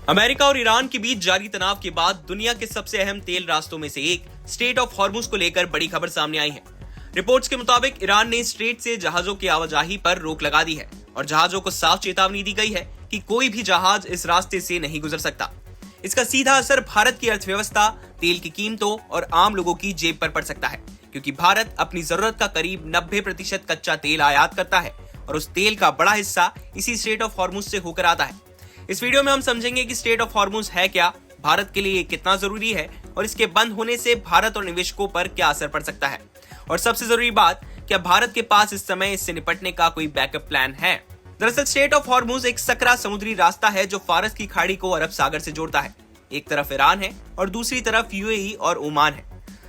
America और Iran के बीच जारी तनाव के बाद दुनिया के सबसे अहम तेल रास्तों में से एक स्ट्रेट ऑफ हॉर्मुज को लेकर बड़ी खबर सामने आई है। रिपोर्ट्स के मुताबिक ईरान ने स्ट्रेट से जहाजों की आवाजाही पर रोक लगा दी है और जहाजों को साफ चेतावनी दी गई है कि कोई भी जहाज इस रास्ते से नहीं गुजर सकता। इसका सीधा असर भारत की अर्थव्यवस्था, तेल की कीमतों और आम लोगों की जेब पर पड़ सकता है, क्योंकि भारत अपनी जरूरत का करीब 90% कच्चा तेल आयात करता है और उस तेल का बड़ा हिस्सा इसी स्ट्रेट ऑफ हॉर्मुज से होकर आता है। इस वीडियो में हम समझेंगे कि स्ट्रेट ऑफ हॉर्मुज है क्या, भारत के लिए कितना जरूरी है और इसके बंद होने से भारत और निवेशकों पर क्या असर पड़ सकता है। और सबसे जरूरी बात, क्या भारत के पास इस समय इससे निपटने का कोई बैकअप प्लान है। दरअसल स्ट्रेट ऑफ हॉर्मुज एक सकरा समुद्री रास्ता है जो फारस की खाड़ी को अरब सागर से जोड़ता है। एक तरफ ईरान है और दूसरी तरफ यूएई और ओमान है।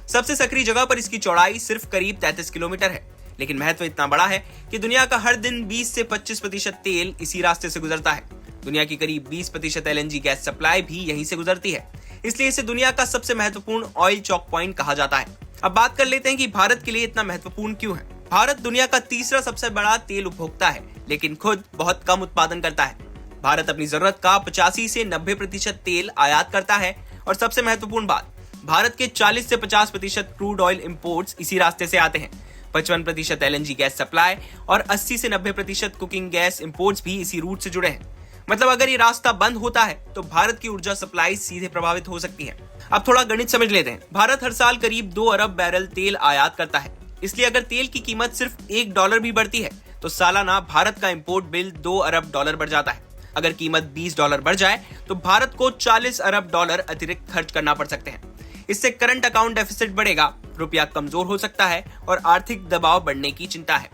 सबसे सकरी जगह पर इसकी चौड़ाई सिर्फ करीब 33 किलोमीटर है, लेकिन महत्व इतना बड़ा है कि दुनिया का हर दिन 20 से 25% तेल इसी रास्ते से गुजरता है। दुनिया की करीब 20% एलएनजी गैस सप्लाई भी यहीं से गुजरती है, इसलिए इसे दुनिया का सबसे महत्वपूर्ण ऑयल चौक पॉइंट कहा जाता है। अब बात कर लेते हैं कि भारत के लिए इतना महत्वपूर्ण क्यों है। भारत दुनिया का तीसरा सबसे बड़ा तेल उपभोक्ता है, लेकिन खुद बहुत कम उत्पादन करता है। भारत अपनी जरूरत का 85 से 90% तेल आयात करता है और सबसे महत्वपूर्ण बात, भारत के 40 से 50% क्रूड ऑयल इंपोर्ट्स इसी रास्ते से आते हैं। 55% एलएनजी गैस सप्लाई और 80 से 90% कुकिंग गैस इंपोर्ट्स भी इसी रूट से जुड़े हैं। मतलब अगर ये रास्ता बंद होता है तो भारत की ऊर्जा सप्लाई सीधे प्रभावित हो सकती है। अब थोड़ा गणित समझ लेते हैं। भारत हर साल करीब 2 अरब बैरल तेल आयात करता है, इसलिए अगर तेल की कीमत सिर्फ $1 भी बढ़ती है तो सालाना भारत का इंपोर्ट बिल $2 अरब बढ़ जाता है। अगर कीमत $20 बढ़ जाए तो भारत को $40 अरब अतिरिक्त खर्च करना पड़ सकते हैं। इससे करंट अकाउंट डेफिसिट बढ़ेगा, रुपया कमजोर हो सकता है और आर्थिक दबाव बढ़ने की चिंता है।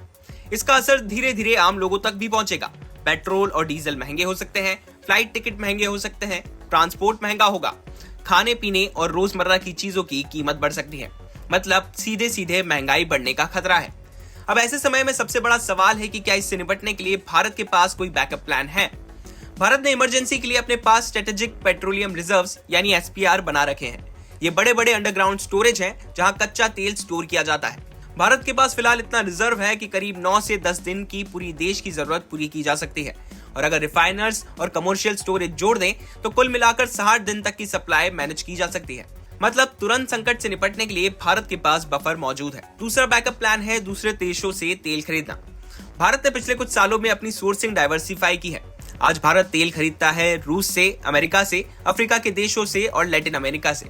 इसका असर धीरे धीरे आम लोगों तक भी पहुंचेगा। पेट्रोल और डीजल महंगे हो सकते हैं, फ्लाइट टिकट महंगे हो सकते हैं, ट्रांसपोर्ट महंगा होगा, खाने पीने और रोजमर्रा की चीजों की कीमत बढ़ सकती है। मतलब सीधे सीधे महंगाई बढ़ने का खतरा है। अब ऐसे समय में सबसे बड़ा सवाल है कि क्या इससे निपटने के लिए भारत के पास कोई बैकअप प्लान है। भारत ने इमरजेंसी के लिए अपने पास स्ट्रेटेजिक पेट्रोलियम रिजर्व्स यानी एसपीआर बना रखे हैं। ये बड़े बड़े अंडरग्राउंड स्टोरेज हैं जहां कच्चा तेल स्टोर किया जाता है। भारत के पास फिलहाल इतना रिजर्व है कि करीब 9 से 10 दिन की पूरी देश की जरूरत पूरी की जा सकती है, और अगर रिफाइनर्स और कमर्शियल स्टोरेज जोड़ दें तो कुल मिलाकर 60 दिन तक की सप्लाई मैनेज की जा सकती है। मतलब तुरंत संकट से निपटने के लिए भारत के पास बफर मौजूद है। दूसरा बैकअप प्लान है दूसरे देशों से तेल खरीदना। भारत ने पिछले कुछ सालों में अपनी सोर्सिंग डाइवर्सिफाई की है। आज भारत तेल खरीदता है रूस से, अमेरिका से, अफ्रीका के देशों से और लैटिन अमेरिका से।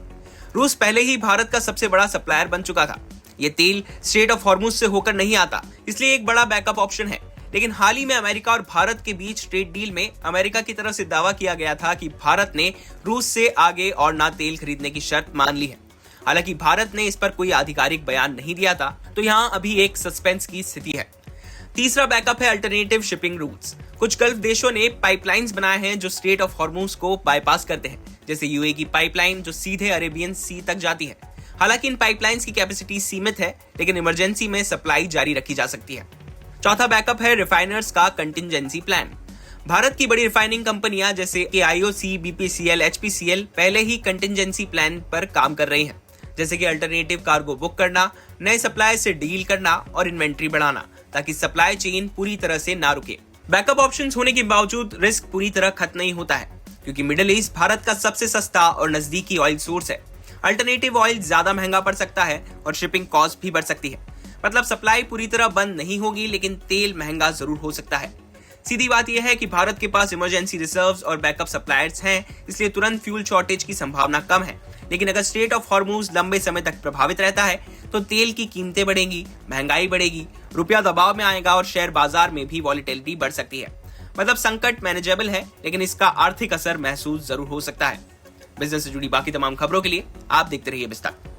रूस पहले ही भारत का सबसे बड़ा सप्लायर बन चुका था। ये तेल स्ट्रेट ऑफ हॉर्मुज से होकर नहीं आता, इसलिए एक बड़ा बैकअप ऑप्शन है। लेकिन हाल ही में अमेरिका और भारत के बीच ट्रेड डील में अमेरिका की तरफ से दावा किया गया था कि भारत ने रूस से आगे और ना तेल खरीदने की शर्त मान ली है। हालांकि भारत ने इस पर कोई आधिकारिक बयान नहीं दिया था, तो यहाँ अभी एक सस्पेंस की स्थिति है। तीसरा बैकअप है अल्टरनेटिव शिपिंग रूट्स। कुछ गल्फ देशों ने पाइपलाइंस बनाए हैं जो स्ट्रेट ऑफ हॉर्मुज को बाईपास करते हैं, जैसे यूएई की पाइपलाइन जो सीधे अरेबियन सी तक जाती है। हालांकि इन पाइपलाइंस की कैपेसिटी सीमित है, लेकिन इमरजेंसी में सप्लाई जारी रखी जा सकती है। चौथा बैकअप है रिफाइनर्स का कंटिजेंसी प्लान। भारत की बड़ी रिफाइनिंग कंपनियां जैसे आईओसी, बीपीसीएल, एचपीसीएल पहले ही कंटिजेंसी प्लान पर काम कर रही हैं, जैसे कि अल्टरनेटिव कार्गो बुक करना, नए सप्लाई से डील करना और इन्वेंट्री बढ़ाना, ताकि सप्लाई चेन पूरी तरह से ना रुके। बैकअप ऑप्शंस होने के बावजूद रिस्क पूरी तरह खत्म नहीं होता है, क्योंकि मिडिल ईस्ट भारत का सबसे सस्ता और नजदीकी ऑयल सोर्स है। अल्टरनेटिव ऑयल ज्यादा महंगा पड़ सकता है और शिपिंग कॉस्ट भी बढ़ सकती है। मतलब सप्लाई पूरी तरह बंद नहीं होगी, लेकिन तेल महंगा जरूर हो सकता है। सीधी बात यह है कि भारत के पास इमरजेंसी रिजर्व्स और बैकअप सप्लायर्स हैं, इसलिए तुरंत फ्यूल शॉर्टेज की संभावना कम है। लेकिन अगर स्ट्रेट ऑफ हॉर्मुज लंबे समय तक प्रभावित रहता है तो तेल की कीमतें बढ़ेंगी, महंगाई बढ़ेगी, रुपया दबाव में आएगा और शेयर बाजार में भी वॉलेटिलिटी बढ़ सकती है। मतलब संकट मैनेजेबल है, लेकिन इसका आर्थिक असर महसूस जरूर हो सकता है। बिजनेस से जुड़ी बाकी तमाम खबरों के लिए आप देखते रहिए विस्तार।